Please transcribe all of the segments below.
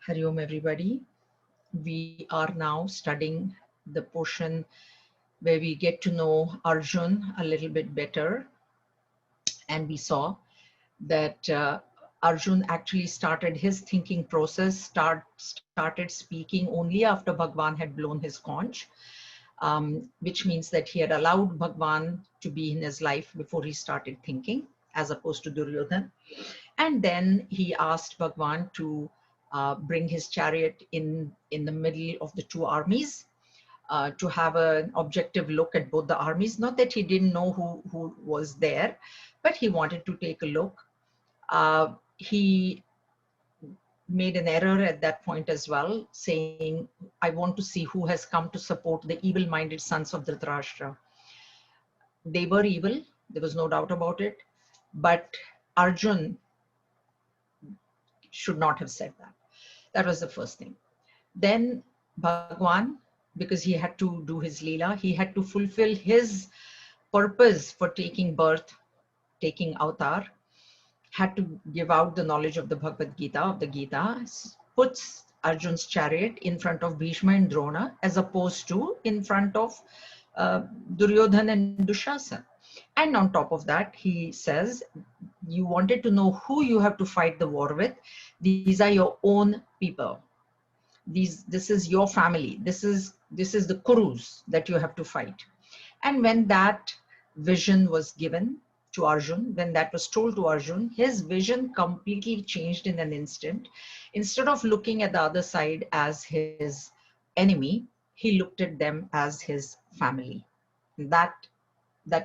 Hari Om everybody. We are now studying the portion where we get to know Arjun a little bit better. And we saw that Arjun actually started his thinking process, started speaking only after Bhagwan had blown his conch, which means that he had allowed Bhagwan to be in his life before he started thinking, as opposed to Duryodhan. And then he asked Bhagwan to bring his chariot in the middle of the two armies to have an objective look at both the armies. Not that he didn't know who was there, but he wanted to take a look. He made an error at that point as well, saying, I want to see who has come to support the evil-minded sons of Dhritarashtra. They were evil, there was no doubt about it, but Arjun should not have said that. That was the first thing. Then Bhagwan, because he had to do his Leela, he had to fulfill his purpose for taking birth, taking avatar, had to give out the knowledge of the Bhagavad Gita, of the Gita, puts Arjun's chariot in front of Bhishma and Drona, as opposed to in front of Duryodhan and Dushasan. And on top of that, he says, you wanted to know who you have to fight the war with. These are your own people. This is your family. This is the Kurus that you have to fight. And when that vision was given to Arjun, when that was told to Arjun, his vision completely changed in an instant. Instead of looking at the other side as his enemy, he looked at them as his family. That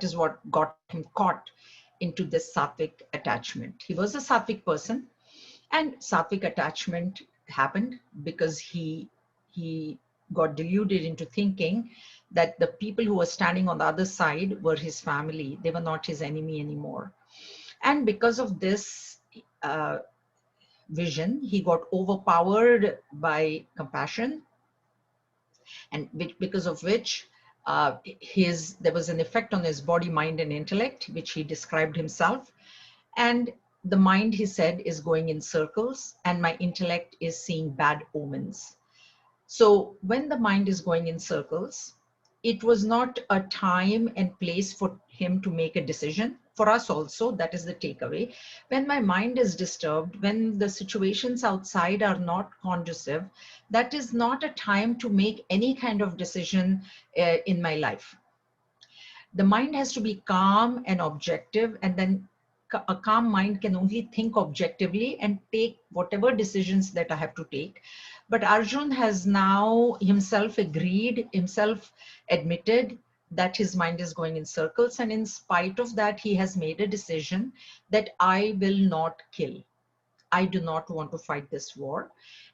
is what got him caught into this sattvic attachment. He was a sattvic person, and sattvic attachment happened because he got deluded into thinking that the people who were standing on the other side were his family. They were not his enemy anymore. And because of this vision, he got overpowered by compassion, and because of which there was an effect on his body, mind, and intellect, which he described himself. And the mind, he said, is going in circles, and my intellect is seeing bad omens. So when the mind is going in circles, it was not a time and place for him to make a decision. For us also, that is the takeaway. When my mind is disturbed, when the situations outside are not conducive, that is not a time to make any kind of decision in my life. The mind has to be calm and objective, and then a calm mind can only think objectively and take whatever decisions that I have to take. But Arjun has now himself admitted that his mind is going in circles. And in spite of that, he has made a decision that I will not kill. I do not want to fight this war.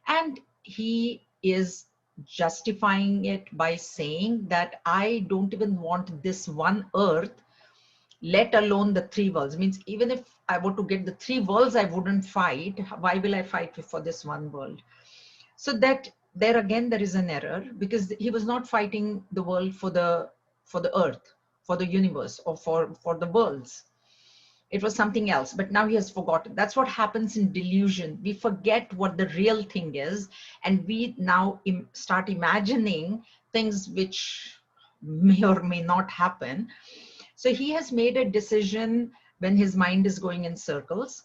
And he is justifying it by saying that I don't even want this one earth, let alone the three worlds. Means even if I were to get the three worlds, I wouldn't fight. Why will I fight for this one world? So that there again, there is an error, because he was not fighting the world for the earth, for the universe, or for the worlds. It was something else, but now he has forgotten. That's what happens in delusion. We forget what the real thing is, and we now start imagining things which may or may not happen. So he has made a decision when his mind is going in circles.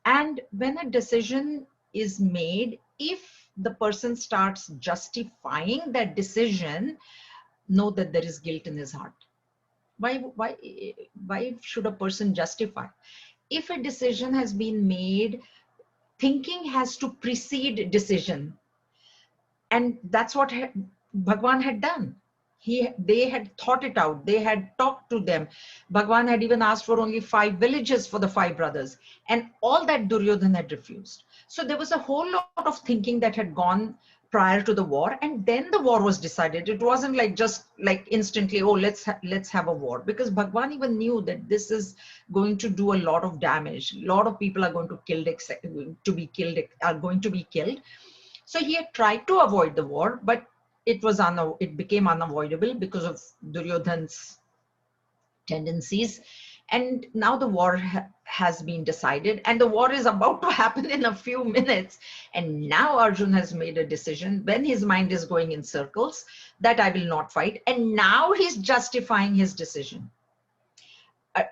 And when a decision is made, if the person starts justifying that decision, know that there is guilt in his heart. Why should a person justify? If a decision has been made, thinking has to precede decision. And that's what Bhagwan had done. They had thought it out. They had talked to them. Bhagwan had even asked for only 5 villages for the 5 brothers. And all that Duryodhan had refused. So there was a whole lot of thinking that had gone prior to the war. And then the war was decided. It wasn't like just like instantly, oh, let's have a war. Because Bhagwan even knew that this is going to do a lot of damage. A lot of people are going to are going to be killed. So he had tried to avoid the war, but it became unavoidable because of Duryodhan's tendencies. And now the war has been decided, and the war is about to happen in a few minutes. And now Arjun has made a decision when his mind is going in circles that I will not fight. And now he's justifying his decision.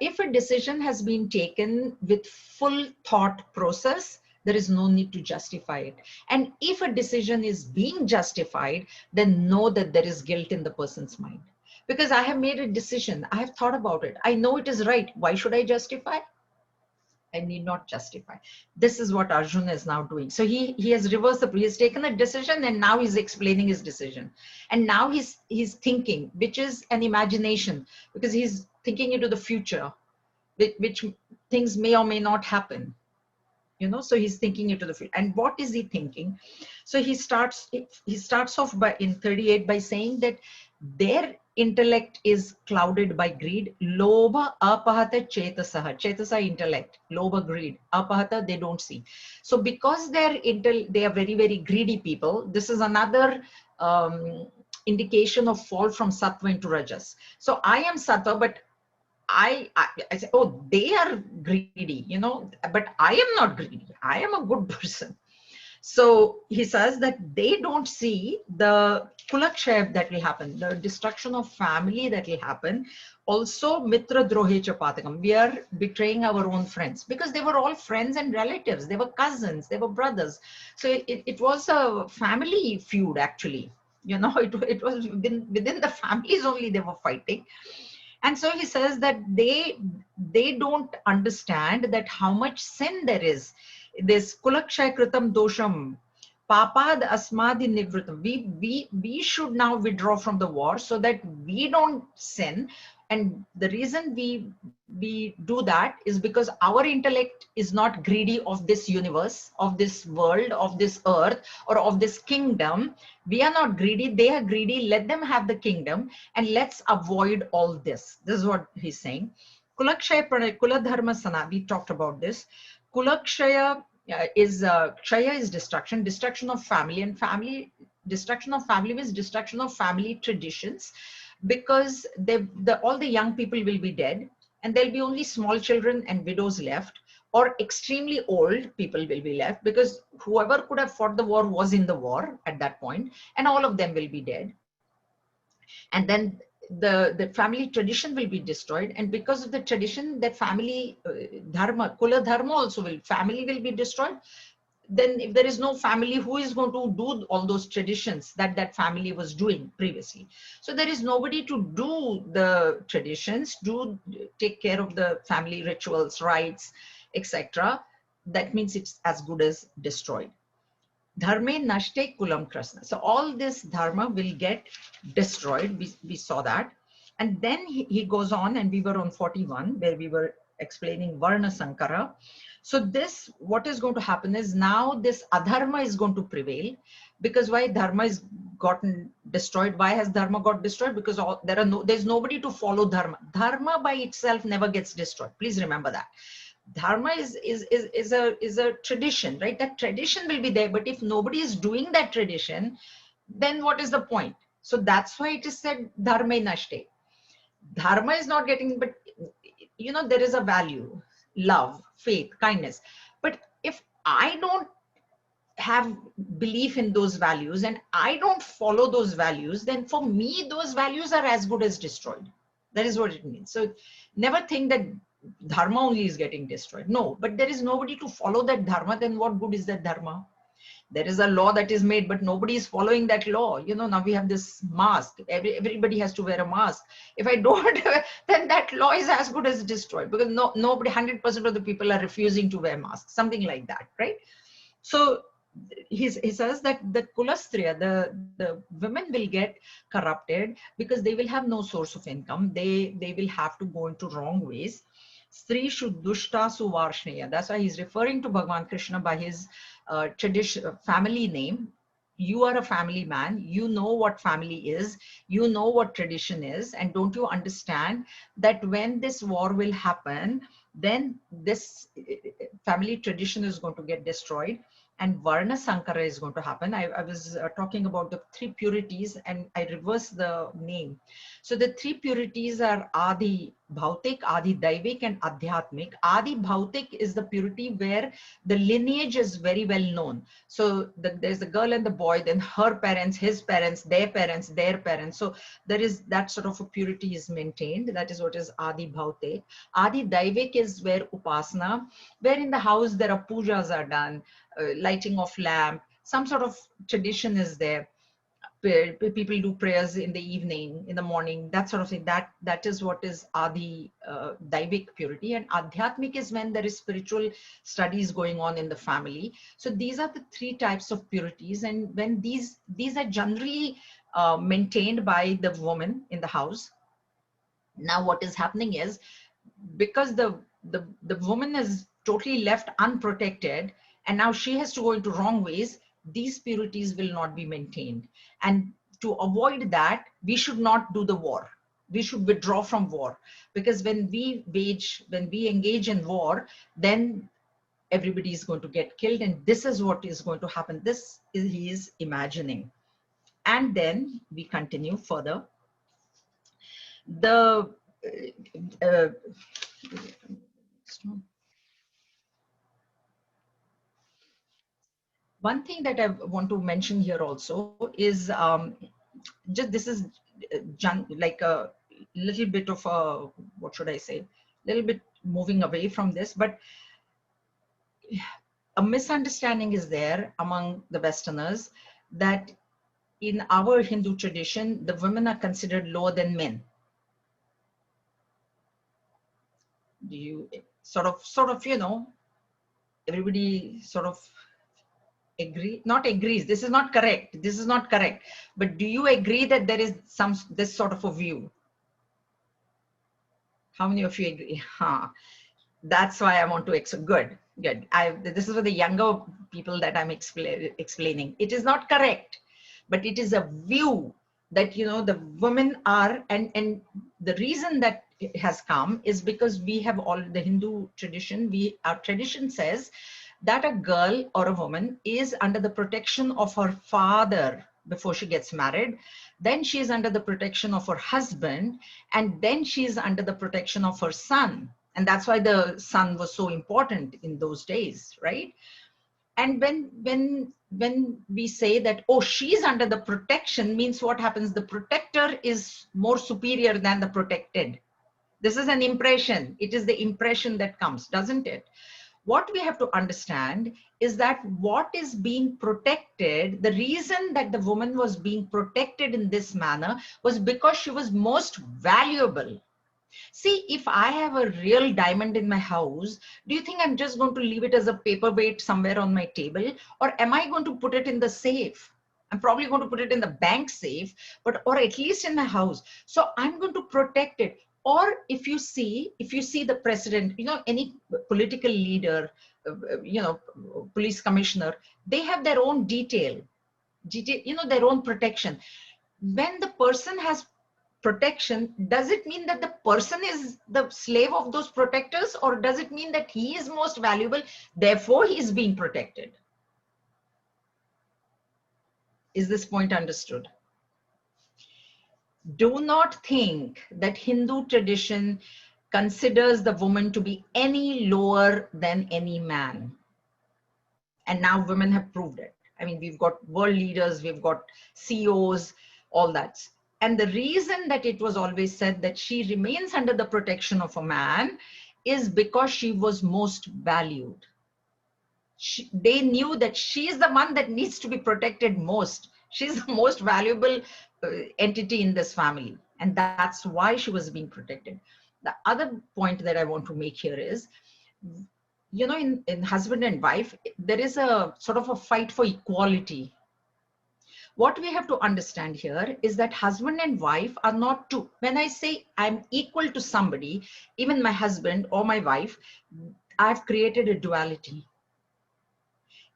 If a decision has been taken with full thought process, there is no need to justify it. And if a decision is being justified, then know that there is guilt in the person's mind. Because I have made a decision, I have thought about it, I know it is right. Why should I justify? I need not justify. This is what Arjun is now doing. So he has reversed he has taken a decision, and now he's explaining his decision. And now he's thinking, which is an imagination, because he's thinking into the future, which things may or may not happen. So he's thinking into the future. And what is he thinking? So he starts off by in 38 by saying that their intellect is clouded by greed. Lobha apahata chetasaha. Chetasa intellect. Lobha greed. Apahata they don't see. So because they are very, very greedy people, this is another indication of fall from sattva into rajas. So I am sattva, but I say, oh, they are greedy, but I am not greedy. I am a good person. So he says that they don't see the kulakshaya that will happen, the destruction of family that will happen. Also, mitra drohe chapatakam. We are betraying our own friends, because they were all friends and relatives. They were cousins, they were brothers. So it was a family feud, actually. It was within the families only they were fighting. And so he says that they don't understand that how much sin there is. This kulakshay kritam dosham, papad asmadi nivritam. We should now withdraw from the war so that we don't sin. And the reason we do that is because our intellect is not greedy of this universe, of this world, of this earth, or of this kingdom. We are not greedy, they are greedy. Let them have the kingdom, and let's avoid all this. This is what he's saying. Kulakshaya pranay, kula dharma sana. We talked about this. Kulakshaya kshaya is destruction of family, and destruction of family means destruction of family traditions, because all the young people will be dead, and there'll be only small children and widows left, or extremely old people will be left, because whoever could have fought the war was in the war at that point, and all of them will be dead. And then the family tradition will be destroyed, and because of the tradition, that family dharma, kula dharma also family will be destroyed. Then if there is no family, who is going to do all those traditions that family was doing previously? So there is nobody to do the traditions, take care of the family rituals, rites, etc. That means it's as good as destroyed. Dharme nashte kulam krasna. So all this dharma will get destroyed. We saw that. And then he goes on, and we were on 41, where we were explaining Varna Sankara. So this, what is going to happen is now this adharma is going to prevail. Because why dharma is gotten destroyed? Why has dharma got destroyed? Because there's nobody to follow dharma. Dharma by itself never gets destroyed. Please remember that. Dharma is a tradition, right? That tradition will be there, but if nobody is doing that tradition, then what is the point? So that's why it is said dharma nashte. Dharma is not getting, but there is a value, love, faith, kindness. But if I don't have belief in those values and I don't follow those values, then for me those values are as good as destroyed. That is what it means. So never think that dharma only is getting destroyed. No, but there is nobody to follow that dharma, then what good is that dharma? There is a law that is made, but nobody is following that law. Now we have this mask. Everybody has to wear a mask. If I don't, then that law is as good as destroyed, because nobody, 100% of the people are refusing to wear masks, something like that, right? So he says that the kulastriya, the women will get corrupted because they will have no source of income. They will have to go into wrong ways. Stri Shudushta Suvarshneya. That's why he's referring to Bhagavan Krishna by his tradition, family name. You are a family man. You know what family is. You know what tradition is. And don't you understand that when this war will happen, then this family tradition is going to get destroyed, and Varna Sankara is going to happen. I was talking about the three purities, and I reversed the name. So the three purities are Adi, Bhautik, Adi Daivik, and Adhyatmik. Adi Bhautik is the purity where the lineage is very well known. So there's the girl and the boy, then her parents, his parents, their parents, their parents. So there is that sort of a purity is maintained. That is what is Adi Bhautik. Adi Daivik is where Upasana, where in the house there are pujas are done, lighting of lamp, some sort of tradition is there. People do prayers in the evening, in the morning, that sort of thing. That is what is Adi Daivik purity. And Adhyatmik is when there is spiritual studies going on in the family. So these are the three types of purities. And when these are generally maintained by the woman in the house. Now what is happening is, because the woman is totally left unprotected, and now she has to go into wrong ways, these purities will not be maintained. And to avoid that, we should not do the war. We should withdraw from war, because when we engage in war, then everybody is going to get killed, and this is what is going to happen. This is he is imagining. And then we continue further. The uh, one thing that I want to mention here also is just this is like a little bit of a, what should I say, a little bit moving away from this, but a misunderstanding is there among the Westerners that in our Hindu tradition, the women are considered lower than men. Do you sort of, everybody sort of agree, not agrees, this is not correct, but do you agree that there is this sort of a view? How many of you agree? That's why I want to good. This is for the younger people that I'm explaining. It is not correct, but it is a view that the women are, and the reason that it has come is because we have all the Hindu tradition. Our tradition says that a girl or a woman is under the protection of her father before she gets married. Then she is under the protection of her husband, and then she is under the protection of her son. And that's why the son was so important in those days, right? And when we say that, oh, she's under the protection, means what happens? The protector is more superior than the protected. This is an impression. It is the impression that comes, doesn't it? What we have to understand is that what is being protected, the reason that the woman was being protected in this manner was because she was most valuable. See, if I have a real diamond in my house, do you think I'm just going to leave it as a paperweight somewhere on my table? Or am I going to put it in the safe? I'm probably going to put it in the bank safe, or at least in my house. So I'm going to protect it. Or if you see the president, any political leader, police commissioner, they have their own detail, their own protection. When the person has protection, does it mean that the person is the slave of those protectors, or does it mean that he is most valuable, therefore he is being protected? Is this point understood? Do not think that Hindu tradition considers the woman to be any lower than any man. And now women have proved it. I mean, we've got world leaders, we've got CEOs, all that. And the reason that it was always said that she remains under the protection of a man is because she was most valued. They knew that she is the one that needs to be protected most. She's the most valuable entity in this family. And that's why she was being protected. The other point that I want to make here is, in husband and wife, there is a sort of a fight for equality. What we have to understand here is that husband and wife are not two. When I say I'm equal to somebody, even my husband or my wife, I've created a duality.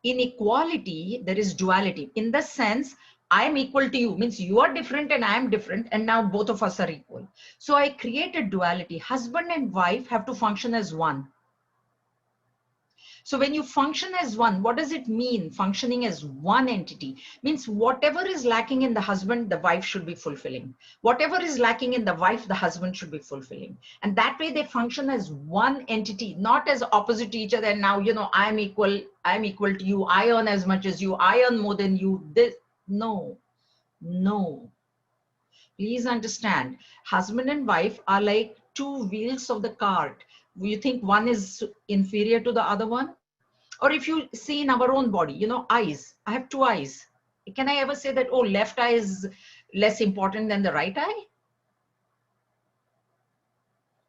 In equality, there is duality. In the sense, I'm equal to you, means you are different and I'm different, and now both of us are equal. So I created duality. Husband and wife have to function as one. So when you function as one, what does it mean? Functioning as one entity means whatever is lacking in the husband, the wife should be fulfilling. Whatever is lacking in the wife, the husband should be fulfilling. And that way they function as one entity, not as opposite to each other. And now, I'm equal to you. I earn as much as you. I earn more than you. This, no, no. Please understand, husband and wife are like two wheels of the cart. You think one is inferior to the other one? Or if you see in our own body, eyes. I have two eyes. Can I ever say that, oh, left eye is less important than the right eye?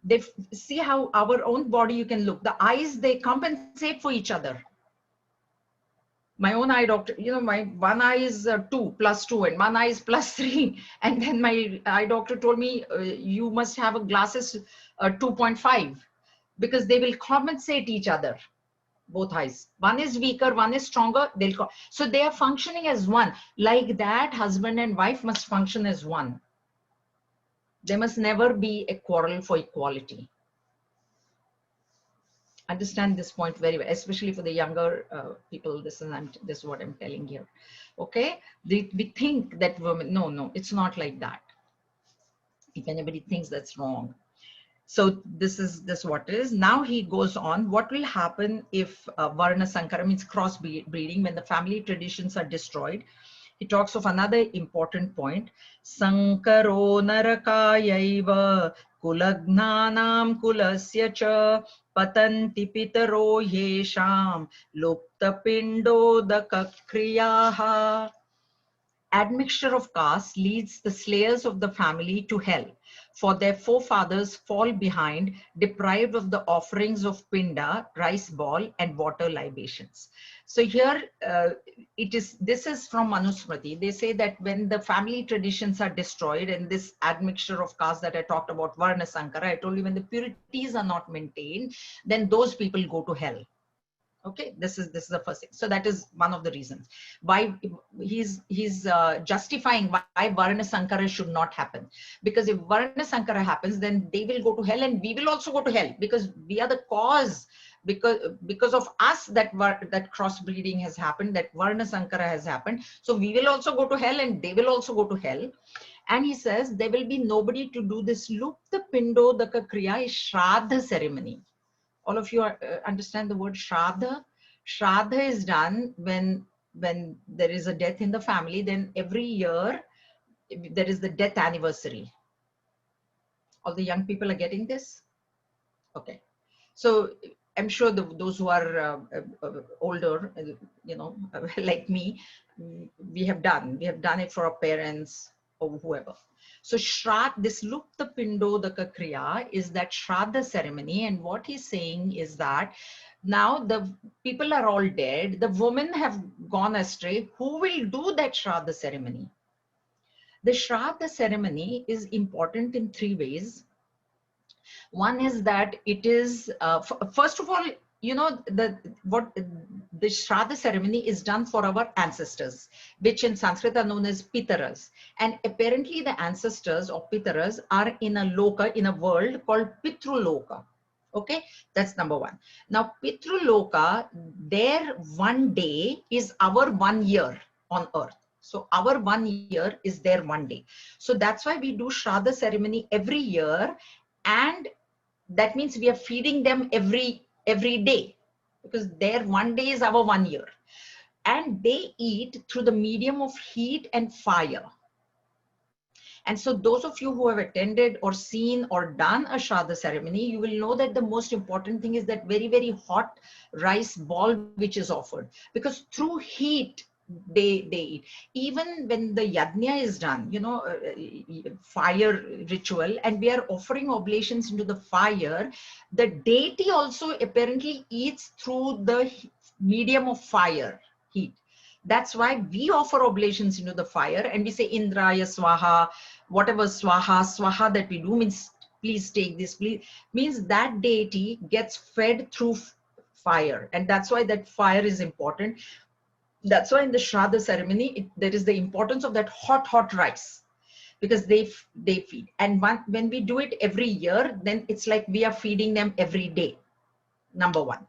They see how our own body you can look. The eyes, they compensate for each other. My own eye doctor, my one eye is 2 plus 2 and one eye is plus 3. And then my eye doctor told me, you must have a glasses 2.5 because they will compensate each other. Both eyes. One is weaker, one is stronger. So they are functioning as one. Like that, husband and wife must function as one. There must never be a quarrel for equality. Understand this point very well, especially for the younger people. This is what I'm telling here. Okay, we think that women. No, it's not like that. If anybody thinks that's wrong. So this what it is. Now he goes on. What will happen if Varna Sankara means crossbreeding, when the family traditions are destroyed? He talks of another important point. Sankaro narakayaiva kulagnanam kulasya cha patanti pitaro yesham lupta pindo dakakriyaha. Admixture of caste leads the slayers of the family to hell, for their forefathers fall behind, deprived of the offerings of pinda, rice ball, and water libations. So here, this is from Manusmriti. They say that when the family traditions are destroyed and this admixture of caste that I talked about, Varna Sankara, I told you when the purities are not maintained, then those people go to hell. Okay, this is the first thing. So that is one of the reasons why he's justifying why Varna Sankara should not happen. Because if Varna Sankara happens, then they will go to hell and we will also go to hell, because we are the cause. Because of us that crossbreeding has happened, that Varna Sankara has happened. So we will also go to hell and they will also go to hell. And he says there will be nobody to do this Lupta Pindo Daka Kriya is Shraddha ceremony. All of you understand the word Shraddha? Shraddha is done when there is a death in the family. Then every year there is the death anniversary. All the young people are getting this? Okay. So I'm sure those who are older, like me, we have done it for our parents or whoever. So this Lupta Pindo Daka Kriya is that Shraddha ceremony. And what he's saying is that now the people are all dead. The women have gone astray. Who will do that Shraddha ceremony? The Shraddha ceremony is important in 3 ways. One is that it is, first of all, the Shraddha ceremony is done for our ancestors, which in Sanskrit are known as Pitaras. And apparently the ancestors or Pitaras are in a world called Pitruloka. Okay, that's number one. Now, Pitruloka, their one day is our 1 year on earth. So our 1 year is their 1 day. So that's why we do Shraddha ceremony every year. And that means we are feeding them every day, because their 1 day is our 1 year. And they eat through the medium of heat and fire. And so those of you who have attended or seen or done a Shraddha ceremony, you will know that the most important thing is that very, very hot rice ball which is offered, because through heat they eat. Even when the yajna is done, fire ritual, and we are offering oblations into the fire, the deity also apparently eats through the medium of fire, heat. That's why we offer oblations into the fire and we say Indraya Swaha, whatever Swaha that we do means please take this, please, means that deity gets fed through fire. And that's why that fire is important. That's why in the Shraddha ceremony, there is the importance of that hot rice, because they feed. And when we do it every year, then it's like we are feeding them every day, number one.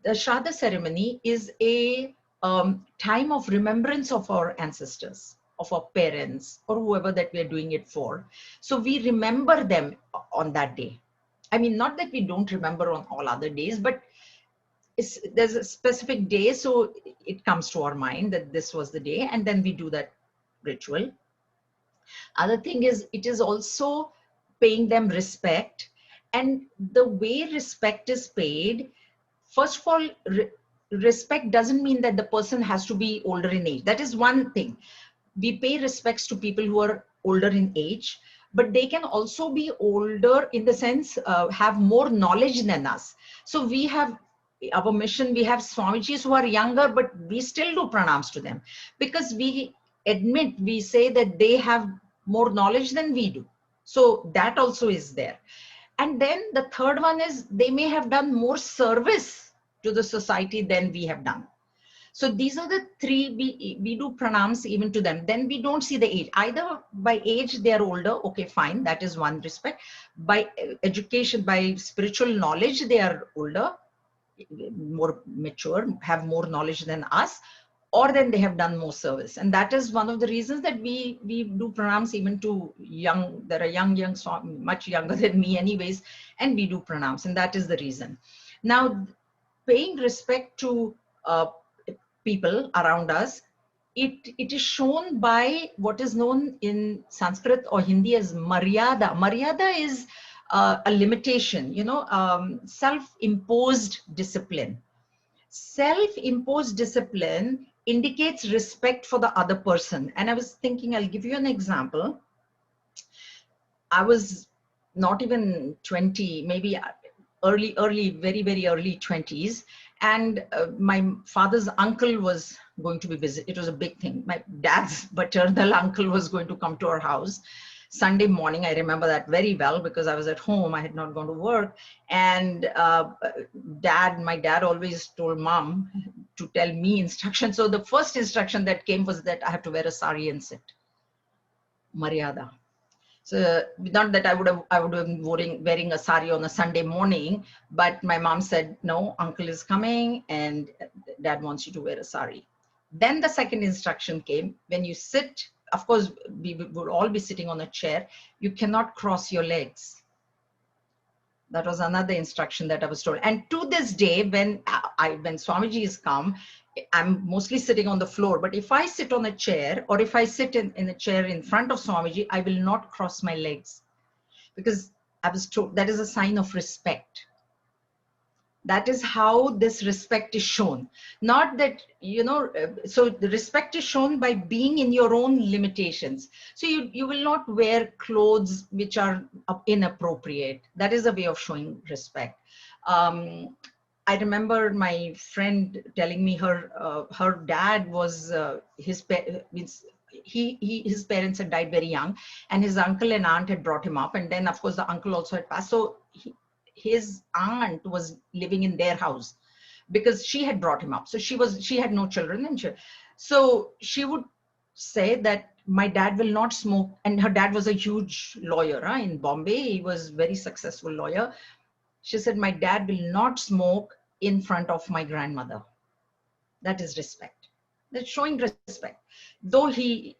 The Shraddha ceremony is a time of remembrance of our ancestors, of our parents, or whoever that we are doing it for. So we remember them on that day. I mean, not that we don't remember on all other days, but there's a specific day, so it comes to our mind that this was the day, and then we do that ritual. Other thing is, it is also paying them respect. And the way respect is paid, first of all, respect doesn't mean that the person has to be older in age. That is one thing. We pay respects to people who are older in age, but they can also be older in the sense, have more knowledge than us. So we have our mission, we have Swamijis who are younger, but we still do pranams to them because we admit, we say that they have more knowledge than we do. So that also is there. And then the third one is they may have done more service to the society than we have done. So these are the three, we do pranams even to them. Then we don't see the age. Either by age they are older, okay, fine, that is one respect. By education, by spiritual knowledge, they are older, more mature, have more knowledge than us, or then they have done more service. And that is one of the reasons that we do pranams even to young, there are young, much younger than me anyways, and we do pranams, and that is the reason. Now, paying respect to people around us, it is shown by what is known in Sanskrit or Hindi as Maryada. Maryada is a limitation, self-imposed discipline. Self-imposed discipline indicates respect for the other person. And I was thinking, I'll give you an example. I was not even 20, maybe early, very, very early 20s. And my father's uncle was going to be visit. It was a big thing. My dad's maternal uncle was going to come to our house Sunday morning. I remember that very well because I was at home. I had not gone to work. And my dad always told mom to tell me instructions. So the first instruction that came was that I have to wear a sari and sit. Maryada. So not that I would have been wearing a sari on a Sunday morning, but my mom said, no, uncle is coming and dad wants you to wear a sari. Then the second instruction came, when you sit, of course, we would all be sitting on a chair, you cannot cross your legs. That was another instruction that I was told. And to this day, when Swamiji has come, I'm mostly sitting on the floor. But if I sit on a chair, or if I sit in a chair in front of Swamiji, I will not cross my legs. Because I was told that is a sign of respect. That is how this respect is shown. Not that, so the respect is shown by being in your own limitations. So you will not wear clothes which are inappropriate. That is a way of showing respect. I remember my friend telling me her dad was, his parents had died very young, and his uncle and aunt had brought him up. And then of course the uncle also had passed. So his aunt was living in their house because she had brought him up. So she had no children, and so she would say that my dad will not smoke. And her dad was a huge lawyer in Bombay. He was a very successful lawyer. She said, my dad will not smoke in front of my grandmother. That is respect. That's showing respect. Though he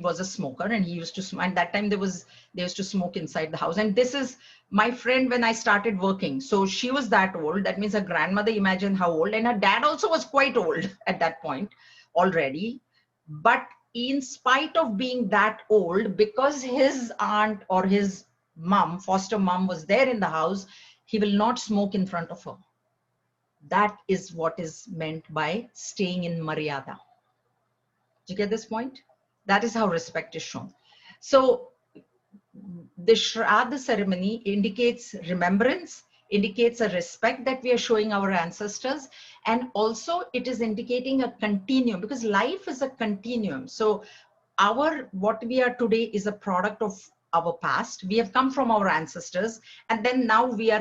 was a smoker and he used to smoke, and that time they used to smoke inside the house. And this is my friend when I started working. So she was that old. That means her grandmother, imagine how old. And her dad also was quite old at that point already. But in spite of being that old, because his aunt or his mom, foster mom, was there in the house, he will not smoke in front of her. That is what is meant by staying in Maryada. Do you get this point? That is how respect is shown. So the Shraddha ceremony indicates remembrance, indicates a respect that we are showing our ancestors, and also it is indicating a continuum, because life is a continuum. So what we are today is a product of our past. We have come from our ancestors, and then now we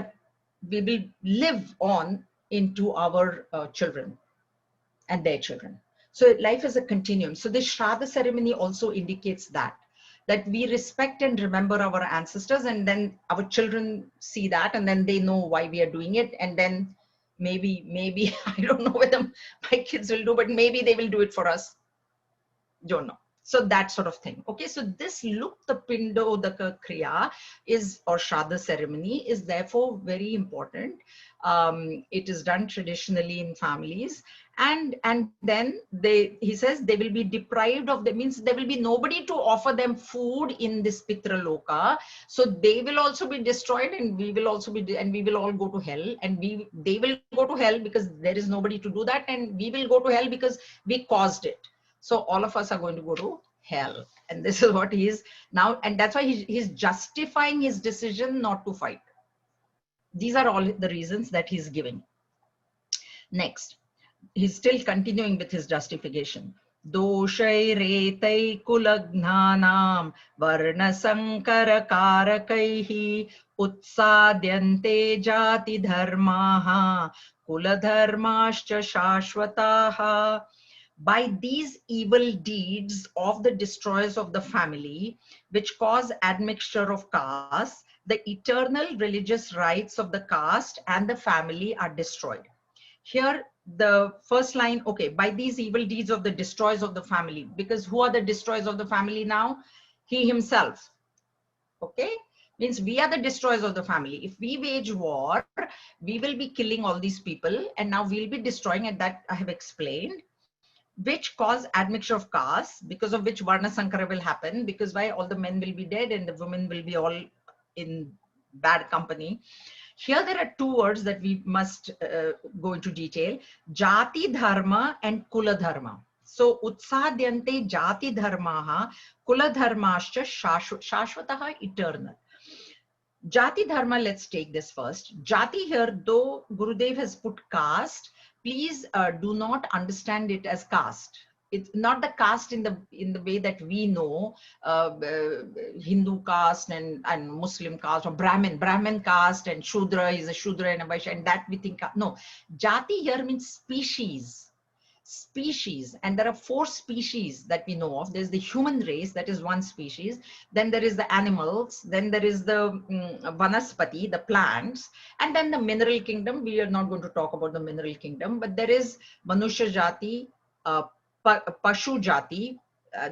will live on into our children and their children. So life is a continuum. So the Shraddha ceremony also indicates that we respect and remember our ancestors, and then our children see that, and then they know why we are doing it, and then maybe I don't know whether my kids will do, but maybe they will do it for us. Don't know. So that sort of thing. Okay, so this Lupta Pindodaka Kriya is, or Shraddha ceremony, is therefore very important. It is done traditionally in families, and then he says they will be deprived of, that means there will be nobody to offer them food in this Pitra Loka, so they will also be destroyed, and we will also be, and we will all go to hell, and they will go to hell because there is nobody to do that, and we will go to hell because we caused it. So all of us are going to go to hell. And this is what he is now. And that's why he's justifying his decision not to fight. These are all the reasons that he's giving. Next, he's still continuing with his justification. Doshairetai kulagnanam varna sankara karakaihi utsadyante jati dharmaha kuladharmascha shashvataha. By these evil deeds of the destroyers of the family, which cause admixture of caste, the eternal religious rights of the caste and the family are destroyed. Here, the first line, okay, by these evil deeds of the destroyers of the family, because who are the destroyers of the family now? He himself, okay? Means we are the destroyers of the family. If we wage war, we will be killing all these people, and now we'll be destroying, and that I have explained, which cause admixture of caste, because of which Varna Sankara will happen, because why? All the men will be dead and the women will be all in bad company. Here there are two words that we must go into detail: Jati Dharma and Kula Dharma. So Utsadyante Jati Dharmaha Kula Dharmascha Shashvataha eternal. Jati Dharma, let's take this first. Jati here, though Gurudev has put caste, please do not understand it as caste. It's not the caste in the way that we know, Hindu caste and Muslim caste, or Brahmin caste, and Shudra is a Shudra and a Vaishya, and that we think. No, Jati here means species. And there are 4 species that we know of. There's the human race, that is one species. Then there is the animals. Then there is the vanaspati, the plants. And then the mineral kingdom. We are not going to talk about the mineral kingdom, but there is Manusha Jati, Pashu Jati,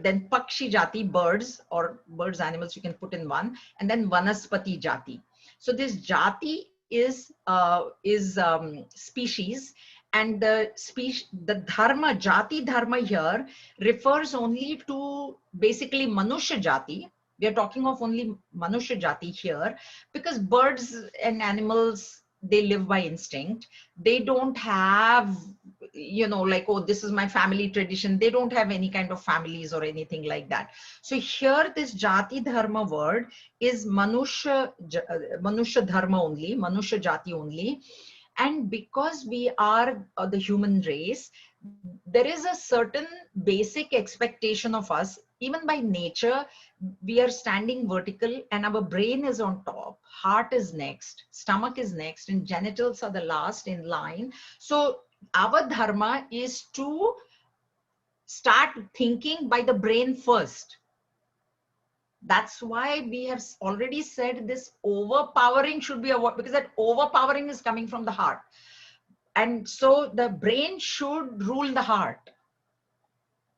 then Pakshi Jati, birds, or birds, animals you can put in one, and then Vanaspati Jati. So this Jati is species. And the dharma, Jati Dharma here refers only to basically Manusha Jati. We are talking of only Manusha Jati here, because birds and animals, they live by instinct. They don't have, like, oh, this is my family tradition. They don't have any kind of families or anything like that. So here this Jati Dharma word is Manusha Dharma only, Manusha Jati only. And because we are the human race, there is a certain basic expectation of us. Even by nature, we are standing vertical, and our brain is on top, heart is next, stomach is next, and genitals are the last in line. So our dharma is to start thinking by the brain first. That's why we have already said this overpowering should be avoided, because that overpowering is coming from the heart. And so the brain should rule the heart.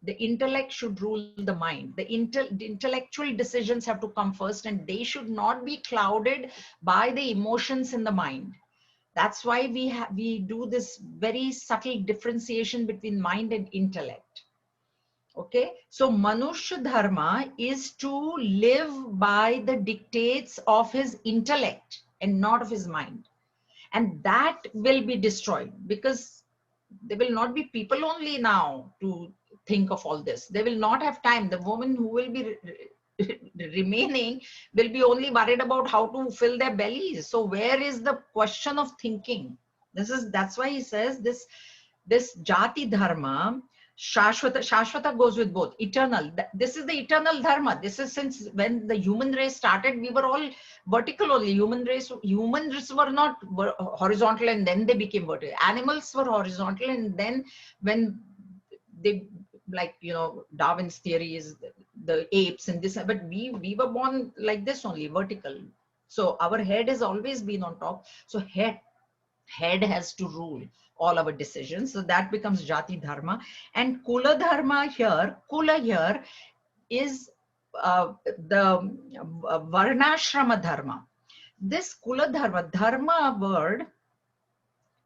The intellect should rule the mind. The intellectual decisions have to come first, and they should not be clouded by the emotions in the mind. That's why we do this very subtle differentiation between mind and intellect. Okay, so Manusha Dharma is to live by the dictates of his intellect and not of his mind. And that will be destroyed, because there will not be people only now to think of all this. They will not have time. The woman who will be remaining will be only worried about how to fill their bellies. So where is the question of thinking? That's why he says this Jati Dharma, Shashvata goes with both. Eternal. This is the eternal dharma. This is since when the human race started, we were all vertical only. Humans were not horizontal, and then they became vertical. Animals were horizontal, and then when they, like, Darwin's theory is the apes and this, but we were born like this only, vertical. So our head has always been on top. So head, Head has to rule all our decisions. So that becomes Jati Dharma. And Kula Dharma here, Kula here is the Varnashrama Dharma. This Kula Dharma, Dharma word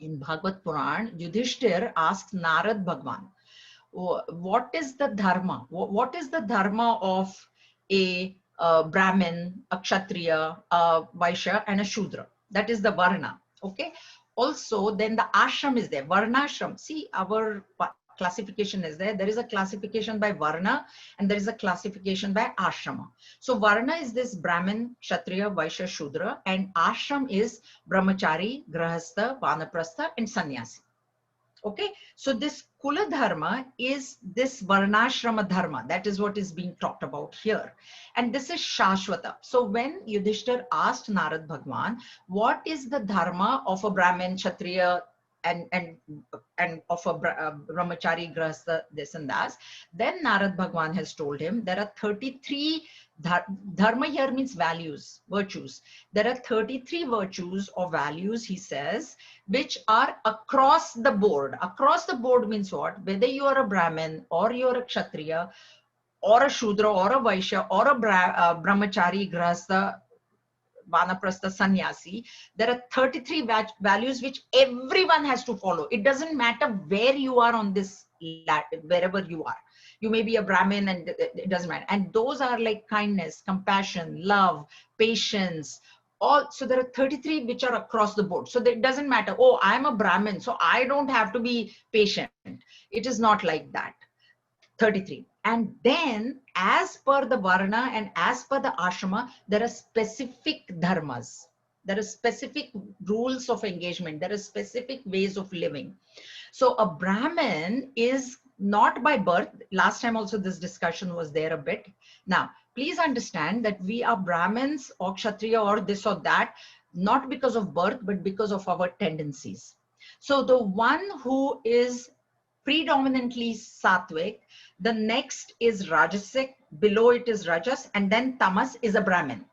in Bhagavad Puran, Yudhishthir asks Narad Bhagwan, what is the dharma? What is the dharma of a Brahmin, a Kshatriya, a Vaishya, and a Shudra? That is the Varna. Okay. Also, then the ashram is there. Varnashram. See, our classification is there. There is a classification by Varna and there is a classification by ashrama. So Varna is this Brahmin, Kshatriya, Vaishya, Shudra, and ashram is Brahmachari, Grahastha, Vanaprastha, and Sannyasi. Okay, so this Kula Dharma is this Varnashrama Dharma. That is what is being talked about here. And this is Shashwata. So when Yudhishthir asked Narad Bhagwan, what is the Dharma of a Brahmin, Kshatriya, and of a Brahmachari, Grahastha, this and that, then Narad Bhagwan has told him there are 33 Dharma here means values, virtues. There are 33 virtues or values, he says, which are across the board. Across the board means what? Whether you are a Brahmin or you're a Kshatriya or a Shudra or a Vaishya or a Brahmachari, Grahastha, Vanaprastha, Sannyasi, there are 33 values which everyone has to follow. It doesn't matter where you are on this, wherever you are. You may be a Brahmin and it doesn't matter. And those are like kindness, compassion, love, patience, all. So there are 33 which are across the board. So it doesn't matter, oh, I'm a Brahmin, so I don't have to be patient. It is not like that. 33. And then as per the Varna and as per the Ashrama, there are specific dharmas. There are specific rules of engagement. There are specific ways of living. So a Brahmin is not by birth. Last time also this discussion was there a bit. Now, please understand that we are Brahmins or Kshatriya or this or that, not because of birth, but because of our tendencies. So the one who is predominantly sattvic, the next is rajasic, below it is rajas, and then tamas is a Brahmin.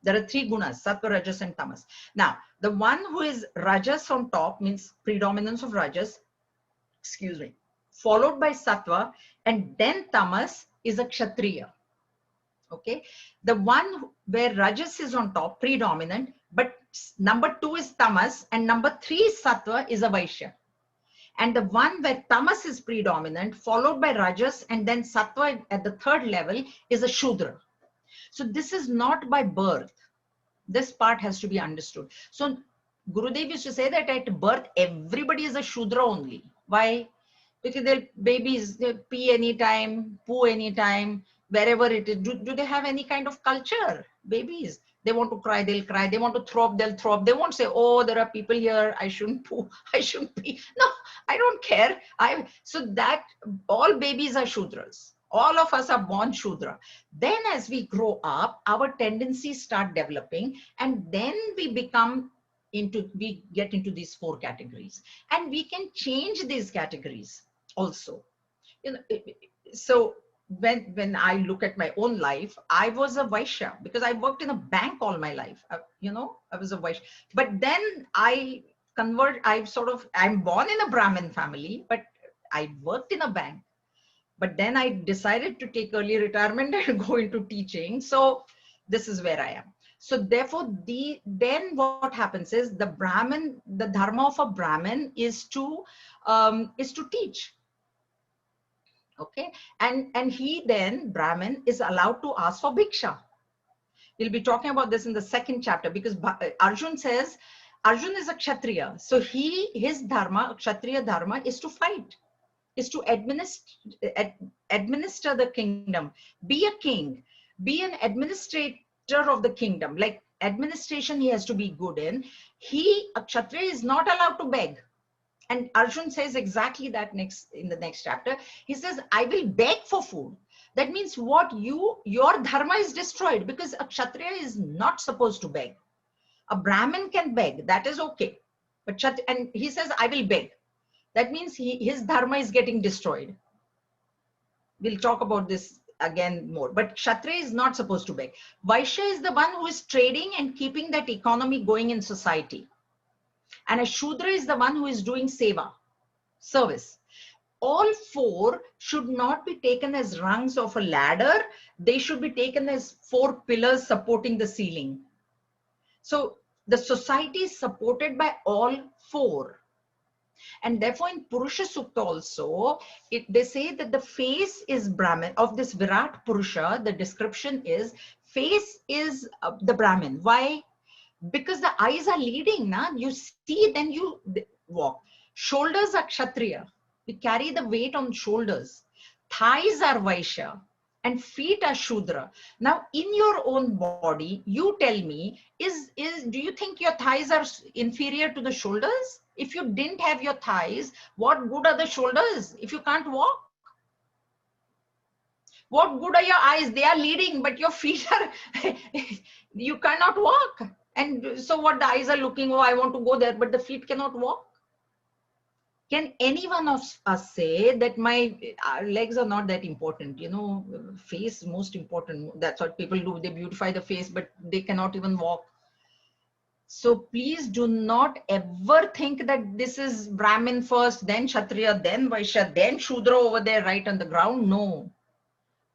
There are three gunas, sattva, rajas, and tamas. Now, the one who is rajas on top means predominance of rajas, excuse me, followed by sattva, and then tamas is a kshatriya. Okay, the one where rajas is on top, predominant, but number 2 is tamas, and number 3 is sattva, is a vaishya. And the one where tamas is predominant, followed by rajas, and then sattva at the third level is a shudra. So this is not by birth. This part has to be understood. So Gurudev used to say that at birth, everybody is a shudra only. Why? Because their babies, they pee anytime, poo anytime, wherever it is. Do they have any kind of culture? Babies. They want to cry, they'll cry. They want to throw up, they'll throw up. They won't say, oh, there are people here, I shouldn't poo, I shouldn't pee. No, I don't care. So that all babies are Shudras. All of us are born Shudra. Then as we grow up, our tendencies start developing, and then we get into these 4 categories. And we can change these categories also. You know, so when I look at my own life, I was a Vaishya because I worked in a bank all my life. I was a Vaishya. But then I'm born in a Brahmin family, but I worked in a bank. But then I decided to take early retirement and go into teaching. So this is where I am. So therefore, then what happens is the dharma of a Brahmin is to teach. Okay, and he then, Brahmin, is allowed to ask for bhiksha. We'll be talking about this in the 2nd chapter, because Arjun says, Arjun is a Kshatriya. So his dharma, Kshatriya dharma, is to fight, is to administer the kingdom, be a king, be an administrator of the kingdom. Like administration, he has to be good in. A Kshatriya is not allowed to beg. And Arjun says exactly that in the next chapter. He says, I will beg for food. That means what? Your dharma is destroyed, because a Kshatriya is not supposed to beg. A Brahmin can beg, that is okay. But and he says, I will beg. That means his dharma is getting destroyed. We'll talk about this again more. But Kshatriya is not supposed to beg. Vaishya is the one who is trading and keeping that economy going in society. And a Shudra is the one who is doing seva, service. All four should not be taken as rungs of a ladder. They should be taken as four pillars supporting the ceiling. So the society is supported by all four. And therefore in Purusha Sukta also, they say that the face is Brahmin. Of this Virat Purusha, the description is, face is the Brahmin. Why? Because the eyes are leading, na? You see, then you walk. Shoulders are Kshatriya. We carry the weight on shoulders. Thighs are Vaishya and feet are Shudra. Now, in your own body, you tell me, do you think your thighs are inferior to the shoulders? If you didn't have your thighs, what good are the shoulders if you can't walk? What good are your eyes? They are leading, but your feet are, you cannot walk. And so what the eyes are looking, oh, I want to go there, but the feet cannot walk. Can any one of us say that my legs are not that important? You know, face most important. That's what people do. They beautify the face, but they cannot even walk. So please do not ever think that this is Brahmin first, then Kshatriya, then Vaishya, then Shudra over there right on the ground. No,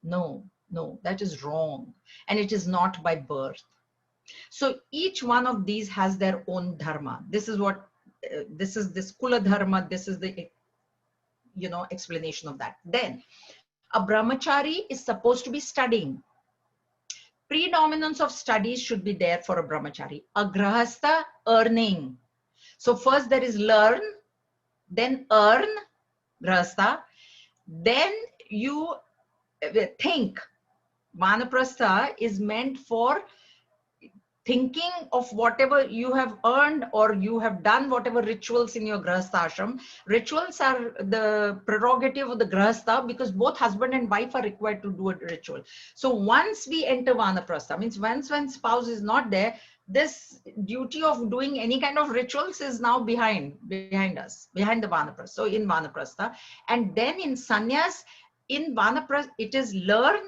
no, no, that is wrong. And it is not by birth. So each one of these has their own dharma. This is what, this is this Kula dharma. This is the, you know, explanation of that. Then a brahmachari is supposed to be studying. Predominance of studies should be there for a brahmachari. A grahastha, earning. So first there is learn, then earn, grahastha. Then you think. Vanaprastha is meant for thinking of whatever you have earned or you have done, whatever rituals in your grahastha ashram. Rituals are the prerogative of the grahastha because both husband and wife are required to do a ritual. So once we enter vanaprastha, means once when spouse is not there, this duty of doing any kind of rituals is now behind us, behind the vanaprastha. So in vanaprastha, and then in sannyas, in vanaprastha, it is learn,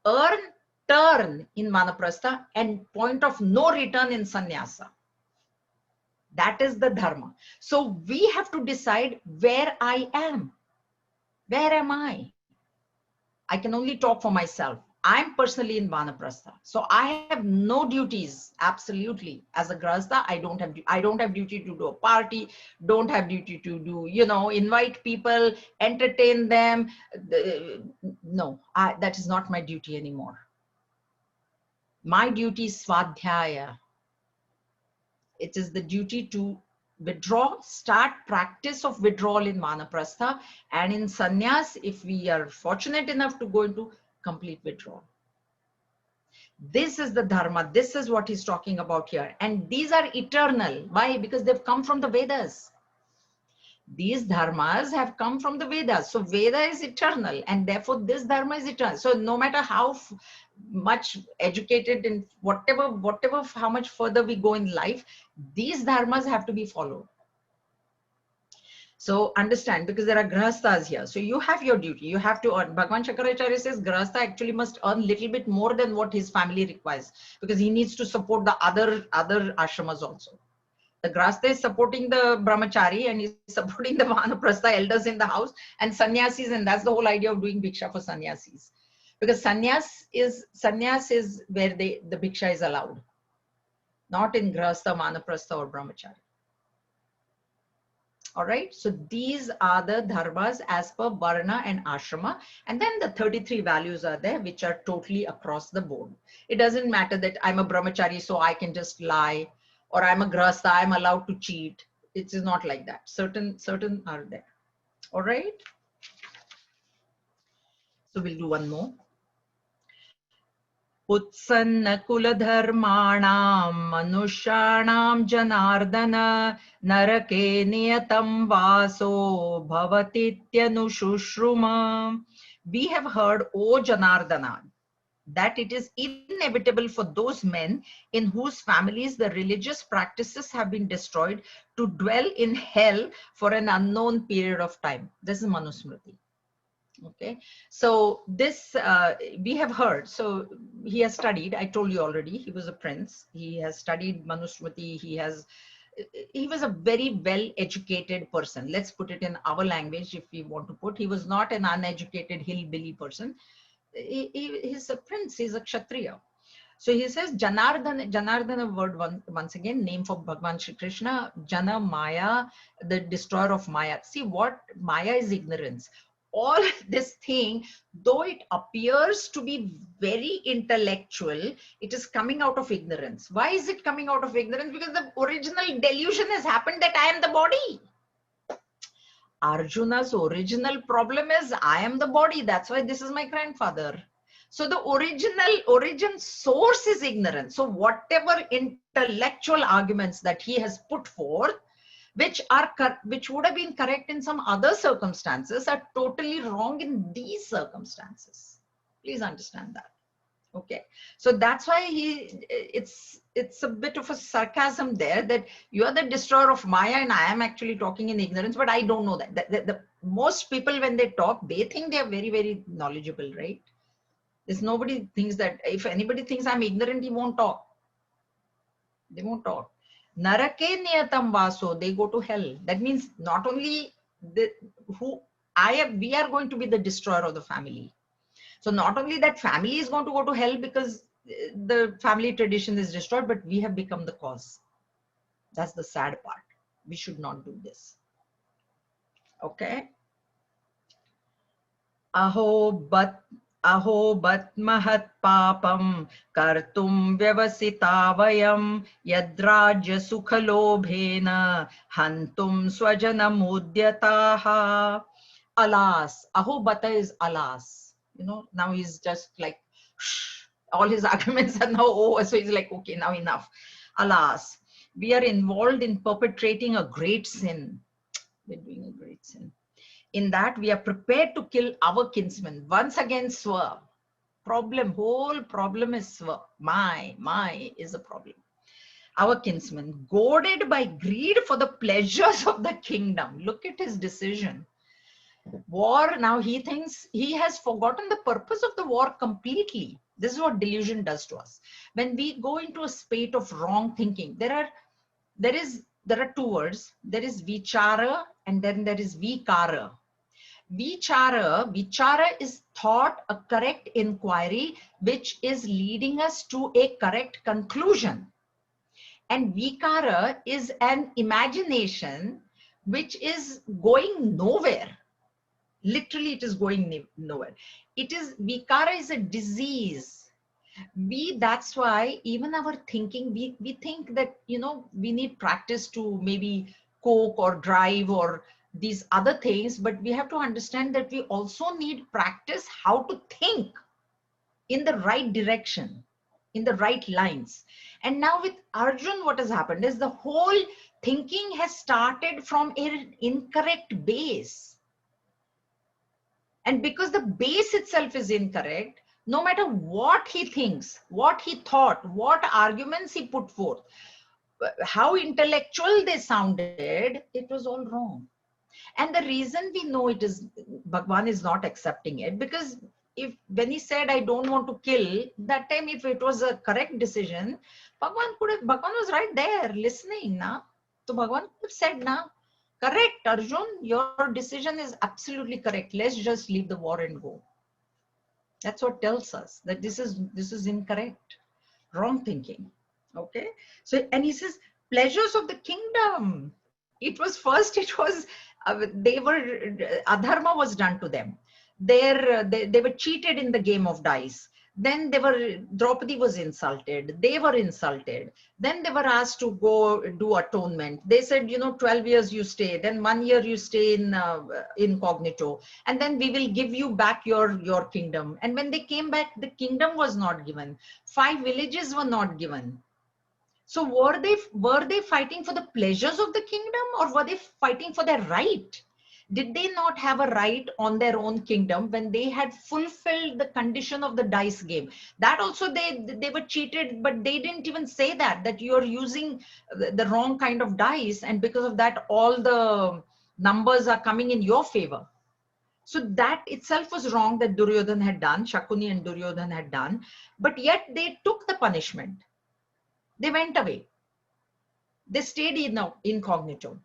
earn, turn in vanaprastha and point of no return in sannyasa. That is the dharma. So we have to decide where I am. Where am I? I can only talk for myself. I'm personally in vanaprastha. So I have no duties, absolutely. As a grahastha, I don't have duty to do a party, don't have duty to do, you know, invite people, entertain them. No, that is not my duty anymore. My duty is swadhyaya. It is the duty to withdraw, start practice of withdrawal in vanaprastha, and in sannyas, if we are fortunate enough to go into complete withdrawal. This is the dharma. This is what he's talking about here. And these are eternal. Why? Because they've come from the Vedas. These dharmas have come from the Vedas. So Veda is eternal and therefore this dharma is eternal. So no matter how much educated in whatever, how much further we go in life, these dharmas have to be followed. So understand, because there are grahasthas here. So you have your duty. You have to earn. Bhagavan Shankaracharya says grahastha actually must earn a little bit more than what his family requires because he needs to support the other ashramas also. The grahastha is supporting the brahmachari and he's supporting the vanaprastha elders in the house and sannyasis, and that's the whole idea of doing bhiksha for sannyasis. Because sannyas is where the bhiksha is allowed, not in grahastha, vanaprastha or brahmachari. All right, so these are the dharmas as per varna and ashrama, and then the 33 values are there which are totally across the board. It doesn't matter that I'm a brahmachari so I can just lie, or I'm a grahastha, I'm allowed to cheat. It is not like that. Certain are there. All right. So we'll do one more. Utsanna kuladharmanam manushanam janardana narake niyatam vaso bhavatityanushruma. We have heard, O Janardana, that it is inevitable for those men in whose families the religious practices have been destroyed to dwell in hell for an unknown period of time. This is Manusmriti. Okay, so this we have heard. So he has studied, I told you already, he was a prince. He has studied Manusmriti. He has he was a very well educated person. Let's put it in our language if we want to put. He was not an uneducated hillbilly person. He's a prince, he's a Kshatriya. So he says Janardana, Janardana word once again, name for Bhagavan Shri Krishna, Jana Maya, the destroyer of Maya. See what Maya is ignorance. All this thing, though it appears to be very intellectual, it is coming out of ignorance. Why is it coming out of ignorance? Because the original delusion has happened that I am the body. Arjuna's original problem is I am the body. That's why this is my grandfather. So the origin source is ignorance. So whatever intellectual arguments that he has put forth, which would have been correct in some other circumstances, are totally wrong in these circumstances. Please understand that. Okay, so that's why it's a bit of a sarcasm there, that you are the destroyer of Maya and I am actually talking in ignorance, but I don't know that. The most people, when they talk, they think they are very, very knowledgeable, right? There's nobody thinks that. If anybody thinks I'm ignorant, he won't talk. They won't talk. Narake niyatam vaso, they go to hell. That means not only we are going to be the destroyer of the family. So not only that family is going to go to hell because the family tradition is destroyed, but we have become the cause. That's the sad part. We should not do this. Okay. Aho bat mahat papam kartum vyavasita vayam yadrajya sukhalobhena hantum swajanam udyataha. Alas, ahobata is alas. You know, now he's just like, shh, all his arguments are now over. So he's like, okay, now enough. Alas, we are involved in perpetrating a great sin. We're doing a great sin. In that we are prepared to kill our kinsmen. Once again, swa. Whole problem is swa. My is a problem. Our kinsmen, goaded by greed for the pleasures of the kingdom. Look at his decision. War, now he thinks he has forgotten the purpose of the war completely. This is what delusion does to us. When we go into a spate of wrong thinking, there are two words. There is vichara and then there is vikara. Vichara is thought, a correct inquiry, which is leading us to a correct conclusion. And vikara is an imagination which is going nowhere. Literally, it is going nowhere. Vikara is a disease. That's why even our thinking, we think that, you know, we need practice to maybe cope or drive or these other things, but we have to understand that we also need practice how to think in the right direction, in the right lines. And now with Arjun, what has happened is the whole thinking has started from an incorrect base. And because the base itself is incorrect, no matter what he thinks, what he thought, what arguments he put forth, how intellectual they sounded, it was all wrong. And the reason we know it is, Bhagwan is not accepting it, because when he said, I don't want to kill, that time if it was a correct decision, Bhagwan was right there listening. Na? So Bhagwan could have said, na, correct, Arjun, your decision is absolutely correct. Let's just leave the war and go. That's what tells us that this is incorrect, wrong thinking. Okay. So, and he says, pleasures of the kingdom. Adharma was done to them. They were cheated in the game of dice. Then Draupadi was insulted. They were insulted. Then they were asked to go do atonement. They said, 12 years you stay. Then 1 year you stay in incognito. And then we will give you back your kingdom. And when they came back, the kingdom was not given. 5 villages were not given. So were they fighting for the pleasures of the kingdom, or were they fighting for their right? Did they not have a right on their own kingdom when they had fulfilled the condition of the dice game? That also they were cheated, but they didn't even say that you're using the wrong kind of dice, and because of that all the numbers are coming in your favor. So that itself was wrong, that Duryodhan had done, Shakuni and Duryodhan had done, but yet they took the punishment. They went away. They stayed in incognito.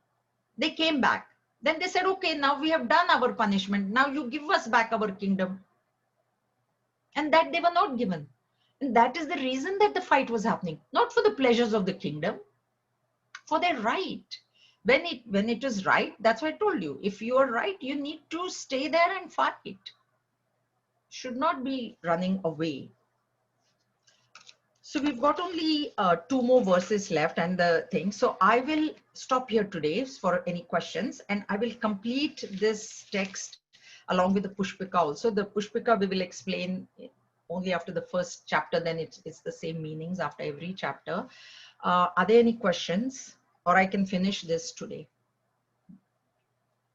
They came back. Then they said, okay, now we have done our punishment. Now you give us back our kingdom. And that they were not given. And that is the reason that the fight was happening. Not for the pleasures of the kingdom, for their right. When it is right, that's what I told you. If you are right, you need to stay there and fight. Should not be running away. So we've got only 2 more verses left and the thing. So I will stop here today for any questions, and I will complete this text along with the Pushpika also. The Pushpika we will explain only after the first chapter, then it's the same meanings after every chapter. Are there any questions? Or I can finish this today.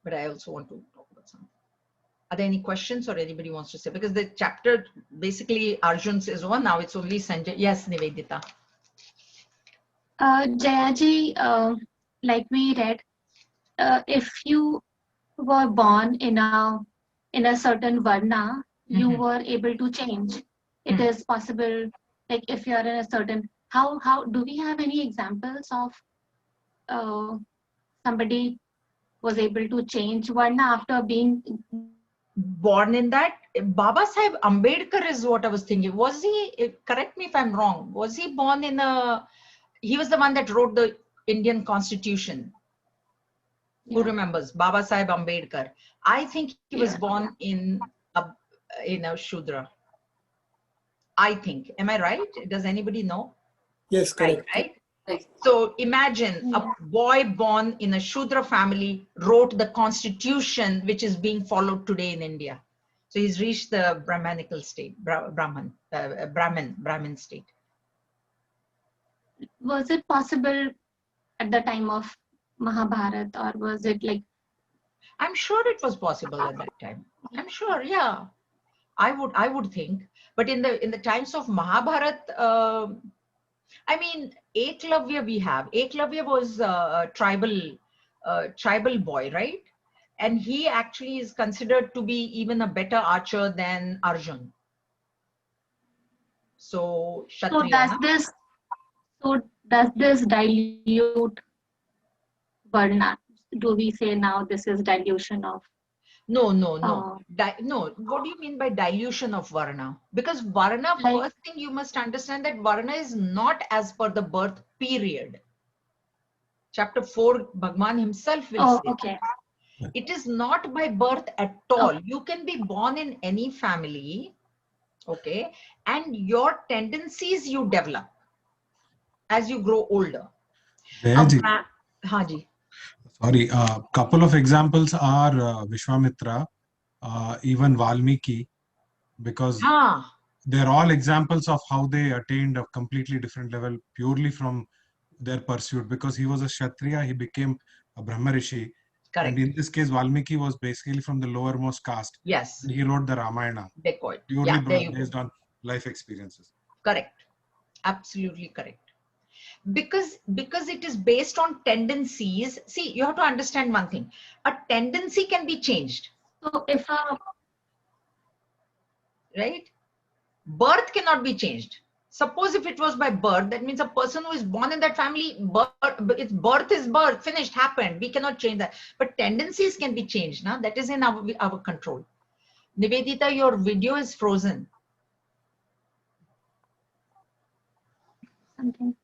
But I also want to talk about something. Are there any questions or anybody wants to say? Because the chapter, basically Arjun's is over. Now it's only Sanjay. Yes, Nivedita. Jayaji, like we read, if you were born in a certain varna, you were able to change. It is possible, like if you are in a certain, how do we have any examples of somebody was able to change varna after being born in that? Baba Sahib Ambedkar is what I was thinking. Was he, correct me if I'm wrong, was he born in he was the one that wrote the Indian Constitution. Who remembers? Baba Sahib Ambedkar. I think he was born in a Shudra. I think. Am I right? Does anybody know? Yes, correct. Right? So imagine a boy born in a Shudra family wrote the constitution which is being followed today in India. So he's reached the Brahmanical state, Brahmin state. Was it possible at the time of Mahabharat, or was it like? I'm sure it was possible at that time. I'm sure, yeah. I would think. But in the times of Mahabharat, I mean, Eklavya we have. Eklavya was a tribal boy, right? And he actually is considered to be even a better archer than Arjun. So Kshatriya. So does this dilute Varna? Do we say now this is dilution of? No. No. What do you mean by dilution of Varna? Because Varna, first thing you must understand that Varna is not as per the birth period. Chapter 4, Bhagwan himself will say. Okay. It is not by birth at all. You can be born in any family, okay, and your tendencies you develop as you grow older. Haji. Sorry, a couple of examples are Vishwamitra, even Valmiki, because they're all examples of how they attained a completely different level purely from their pursuit. Because he was a Kshatriya, he became a Brahma Rishi. Correct. And in this case, Valmiki was basically from the lowermost caste. Yes. And he wrote the Ramayana. Purely based on life experiences. Correct. Absolutely correct. Because it is based on tendencies. See, you have to understand one thing. A tendency can be changed. So if right? Birth cannot be changed. Suppose if it was by birth, that means a person who is born in that family, birth is birth, finished, happened. We cannot change that. But tendencies can be changed. Now that is in our control. Nivedita, your video is frozen. Something.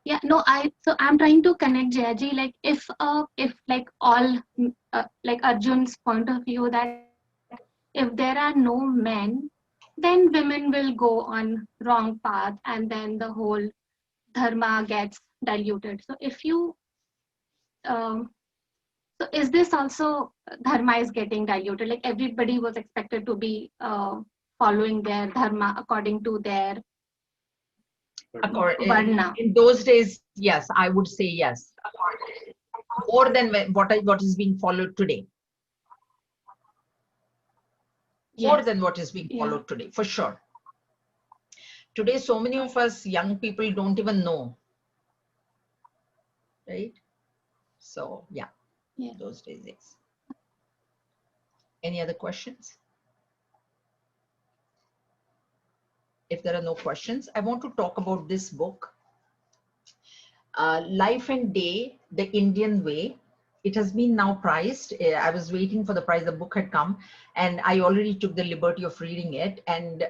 Yeah, no, so I'm trying to connect, Jayaji, like if like all like Arjun's point of view, that if there are no men, then women will go on wrong path, and then the whole dharma gets diluted. So if you so is this also dharma is getting diluted? Like everybody was expected to be following their dharma according to their varna. In those days, yes, I would say yes. More than what is being followed today. More than what is being followed today, for sure. Today, so many of us young people don't even know. Right? So, yeah. Those days, yes. Any other questions? If there are no questions, I want to talk about this book. Life and Day, the Indian Way. It has been now priced. I was waiting for the price. The book had come, and I already took the liberty of reading it. And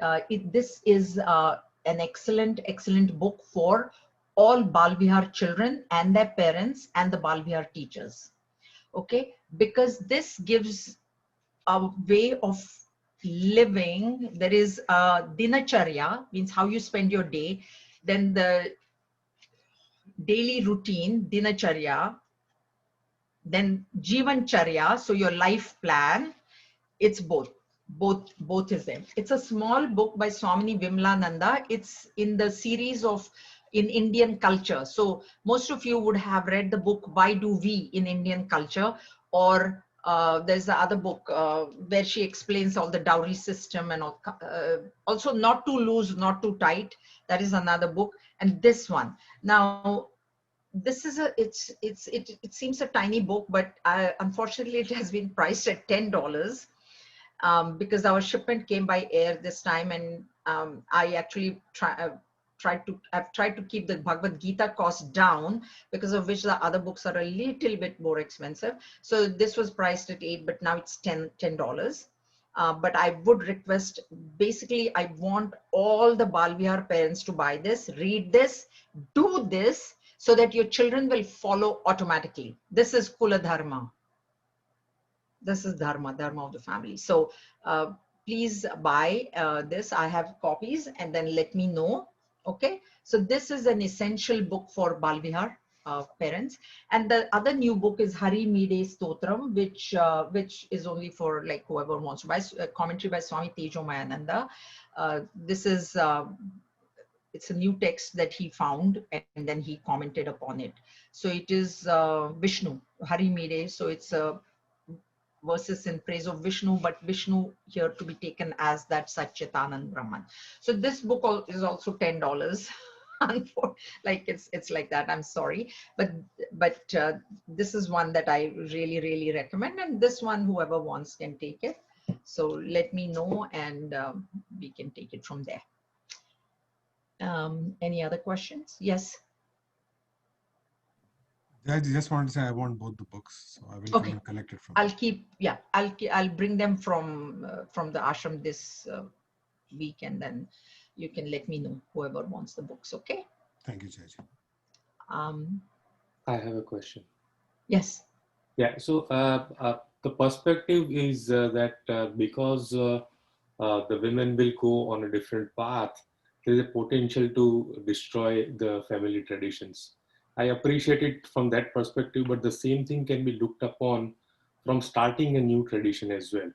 this is an excellent, excellent book for all Bal Vihar children and their parents and the Bal Vihar teachers. Okay, because this gives a way of living. There is dinacharya, means how you spend your day. Then the daily routine, dinacharya, then Jivancharya, so your life plan. It's both is there. It's a small book by Swamini Vimlananda. It's in the series of in Indian culture. So most of you would have read the book Why Do We in Indian Culture, or there's the other book where she explains all the dowry system and all, also Not Too Loose, Not Too Tight. That is another book. And this one. Now, this is it seems a tiny book, but unfortunately it has been priced at $10, because our shipment came by air this time, and I actually I've tried to keep the Bhagavad Gita cost down, because of which the other books are a little bit more expensive. So this was priced at $8, but now it's $10. But I would request, basically, I want all the Bal Vihar parents to buy this, read this, do this, so that your children will follow automatically. This is Kula Dharma. This is Dharma of the family. So please buy this. I have copies, and then let me know. Okay. So this is an essential book for Bal Vihar parents. And the other new book is Hari Mide Stotram, which is only for like whoever wants to buy. Commentary by Swami Tejo Mayananda. This is it's a new text that he found, and then he commented upon it. So it is Vishnu, Hari Mide. So it's verses in praise of Vishnu, but Vishnu here to be taken as that Satchitanand Brahman. So this book is also $10. Like it's like that. I'm sorry, but this is one that I really, really recommend, and this one whoever wants can take it. So let me know, and we can take it from there. Any other questions? Yes. I just want to say I want both the books, so I will come and collect it from. I'll bring them from the ashram this week, and then you can let me know whoever wants the books. Okay. Thank you, Jaji. I have a question. Yes. Yeah. So the perspective is that because the women will go on a different path, there is a potential to destroy the family traditions. I appreciate it from that perspective, but the same thing can be looked upon from starting a new tradition as well,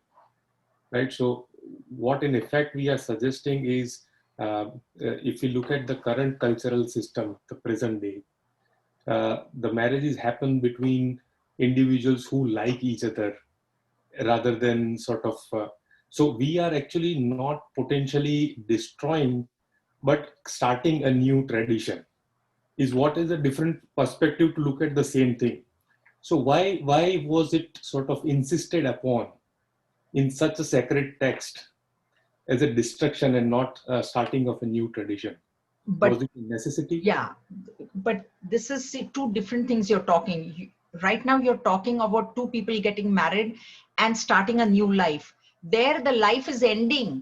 right? So what in effect we are suggesting is, if you look at the current cultural system, the present day, the marriages happen between individuals who like each other rather than sort of, so we are actually not potentially destroying, but starting a new tradition. Is what is a different perspective to look at the same thing. So why was it sort of insisted upon in such a sacred text as a destruction and not starting of a new tradition? But was it a necessity? Yeah, but this is two different things you're talking. Right now you're talking about two people getting married and starting a new life. There the life is ending.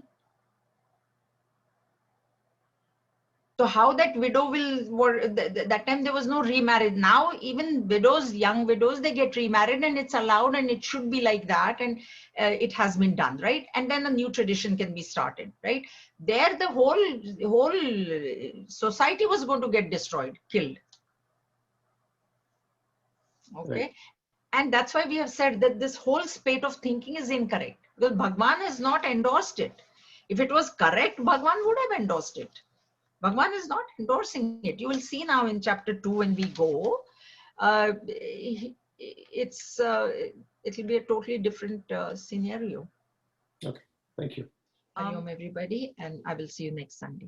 So how that widow that time there was no remarriage. Now even widows, young widows, they get remarried, and it's allowed, and it should be like that, and it has been done, right? And then a new tradition can be started, right? There the whole society was going to get destroyed, killed. Okay. Right. And that's why we have said that this whole spate of thinking is incorrect, because Bhagwan has not endorsed it. If it was correct, Bhagwan would have endorsed it. Bhagwan is not endorsing it. You will see now in chapter 2 when we go, it'll be a totally different scenario. Okay, thank you. Everybody, and I will see you next Sunday.